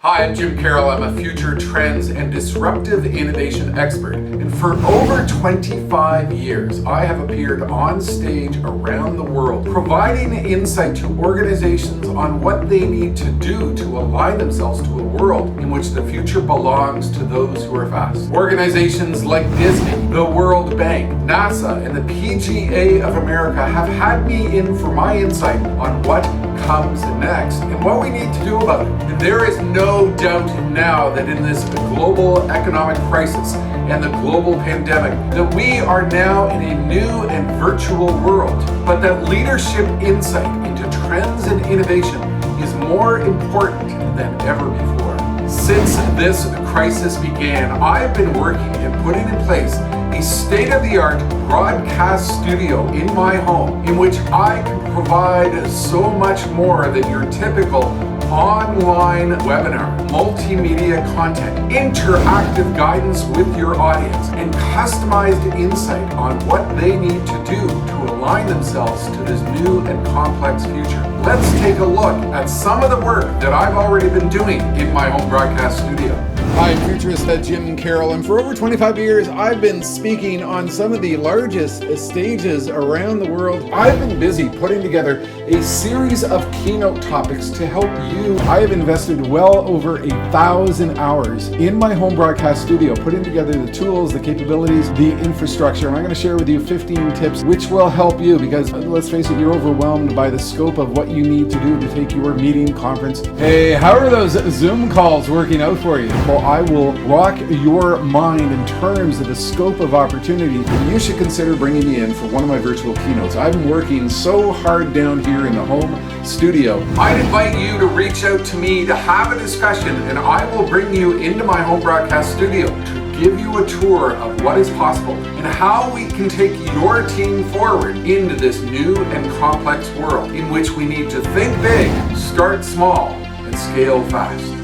Hi, I'm Jim Carroll. I'm a future trends and disruptive innovation expert. And for over 25 years, I have appeared on stage around the world, providing insight to organizations on what they need to do to align themselves to a world in which the future belongs to those who are fast. Organizations like Disney, the World Bank, NASA, and the PGA of America have had me in for my insight on what comes next and what we need to do about it. And there is no doubt now that in this global economic crisis and the global pandemic that we are now in a new and virtual world, but that leadership insight into trends and innovation is more important than ever before. Since this crisis began, I've been working and putting in place a state-of-the-art broadcast studio in my home in which I can provide so much more than your typical online webinar, multimedia content, interactive guidance with your audience, and customized insight on what they need to do to align themselves to this new and complex future. Let's take a look at some of the work that I've already been doing in my home broadcast studio. Hi, I'm Futurist Jim Carroll, and for over 25 years, I've been speaking on some of the largest stages around the world. I've been busy putting together a series of keynote topics to help you. I have invested well over 1,000 hours in my home broadcast studio, putting together the tools, the capabilities, the infrastructure, and I'm going to share with you 15 tips which will help you because, let's face it, you're overwhelmed by the scope of what you need to do to take your meeting, conference. Hey, how are those Zoom calls working out for you? Well, I will rock your mind in terms of the scope of opportunity. You should consider bringing me in for one of my virtual keynotes. I've been working so hard down here in the home studio. I'd invite you to reach out to me to have a discussion, and I will bring you into my home broadcast studio to give you a tour of what is possible and how we can take your team forward into this new and complex world in which we need to think big, start small, and scale fast.